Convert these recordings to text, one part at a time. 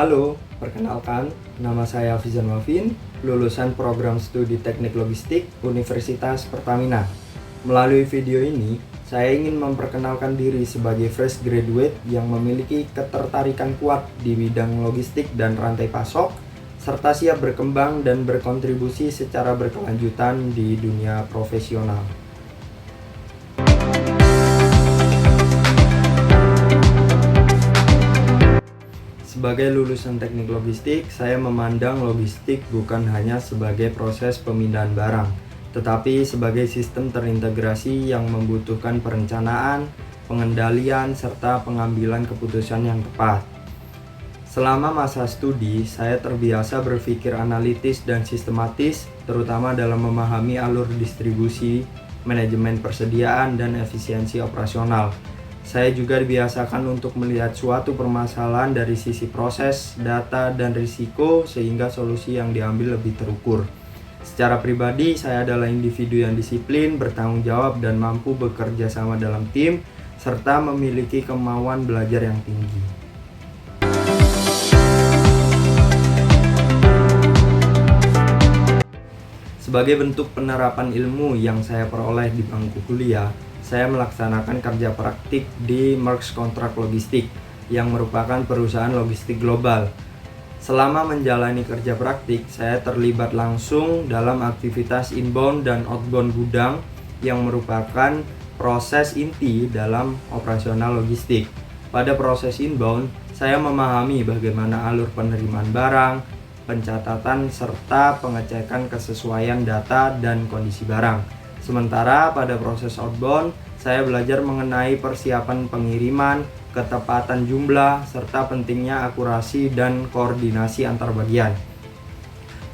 Halo, perkenalkan, nama saya Fizan Wafin, lulusan program studi Teknik Logistik Universitas Pertamina. Melalui video ini, saya ingin memperkenalkan diri sebagai fresh graduate yang memiliki ketertarikan kuat di bidang logistik dan rantai pasok, serta siap berkembang dan berkontribusi secara berkelanjutan di dunia profesional. Sebagai lulusan teknik logistik, saya memandang logistik bukan hanya sebagai proses pemindahan barang, tetapi sebagai sistem terintegrasi yang membutuhkan perencanaan, pengendalian, serta pengambilan keputusan yang tepat. Selama masa studi, saya terbiasa berpikir analitis dan sistematis, terutama dalam memahami alur distribusi, manajemen persediaan, dan efisiensi operasional. Saya juga dibiasakan untuk melihat suatu permasalahan dari sisi proses, data, dan risiko sehingga solusi yang diambil lebih terukur. Secara pribadi, saya adalah individu yang disiplin, bertanggung jawab, dan mampu bekerja sama dalam tim, serta memiliki kemauan belajar yang tinggi. Sebagai bentuk penerapan ilmu yang saya peroleh di bangku kuliah, saya melaksanakan kerja praktik di Maersk Kontrak Logistik yang merupakan perusahaan logistik global. Selama menjalani kerja praktik, saya terlibat langsung dalam aktivitas inbound dan outbound gudang yang merupakan proses inti dalam operasional logistik. Pada proses inbound, saya memahami bagaimana alur penerimaan barang, pencatatan, serta pengecekan kesesuaian data dan kondisi barang. Sementara pada proses outbound, saya belajar mengenai persiapan pengiriman, ketepatan jumlah, serta pentingnya akurasi dan koordinasi antar bagian.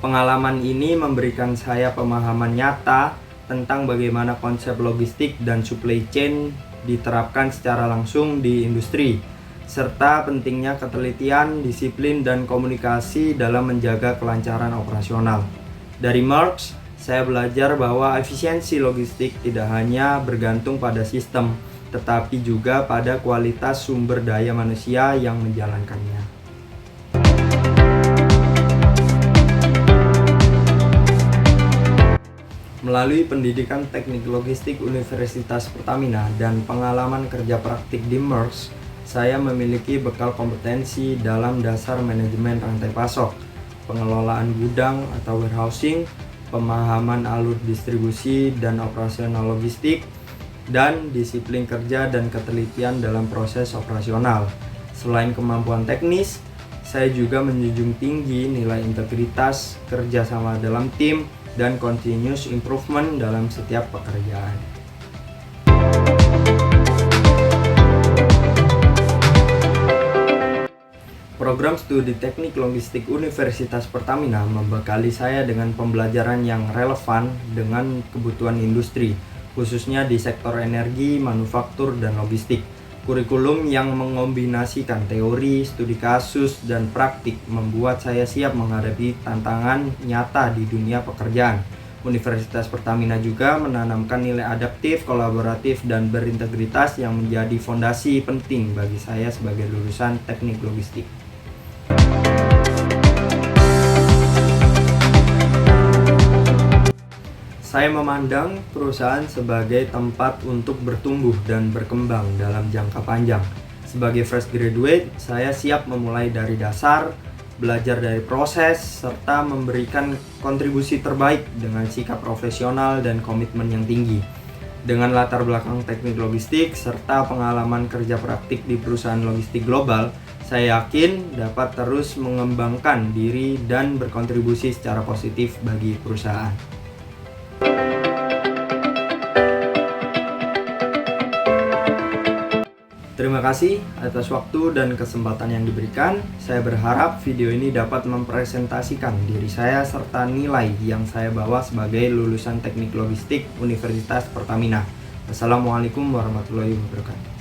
Pengalaman ini memberikan saya pemahaman nyata tentang bagaimana konsep logistik dan supply chain diterapkan secara langsung di industri, serta pentingnya ketelitian, disiplin, dan komunikasi dalam menjaga kelancaran operasional. Dari Maersk, saya belajar bahwa efisiensi logistik tidak hanya bergantung pada sistem, tetapi juga pada kualitas sumber daya manusia yang menjalankannya. Melalui pendidikan teknik logistik Universitas Pertamina dan pengalaman kerja praktik di Maersk, saya memiliki bekal kompetensi dalam dasar manajemen rantai pasok, pengelolaan gudang atau warehousing, pemahaman alur distribusi dan operasional logistik, dan disiplin kerja dan ketelitian dalam proses operasional. Selain kemampuan teknis, saya juga menjunjung tinggi nilai integritas, kerjasama dalam tim, dan continuous improvement dalam setiap pekerjaan. Program studi teknik logistik Universitas Pertamina membekali saya dengan pembelajaran yang relevan dengan kebutuhan industri, khususnya di sektor energi, manufaktur, dan logistik. Kurikulum yang mengombinasikan teori, studi kasus, dan praktik membuat saya siap menghadapi tantangan nyata di dunia pekerjaan. Universitas Pertamina juga menanamkan nilai adaptif, kolaboratif, dan berintegritas yang menjadi fondasi penting bagi saya sebagai lulusan teknik logistik. Saya memandang perusahaan sebagai tempat untuk bertumbuh dan berkembang dalam jangka panjang. Sebagai fresh graduate, saya siap memulai dari dasar, belajar dari proses, serta memberikan kontribusi terbaik dengan sikap profesional dan komitmen yang tinggi. Dengan latar belakang teknik logistik serta pengalaman kerja praktik di perusahaan logistik global, saya yakin dapat terus mengembangkan diri dan berkontribusi secara positif bagi perusahaan. Terima kasih atas waktu dan kesempatan yang diberikan. Saya berharap video ini dapat mempresentasikan diri saya serta nilai yang saya bawa sebagai lulusan teknik logistik Universitas Pertamina. Assalamualaikum warahmatullahi wabarakatuh.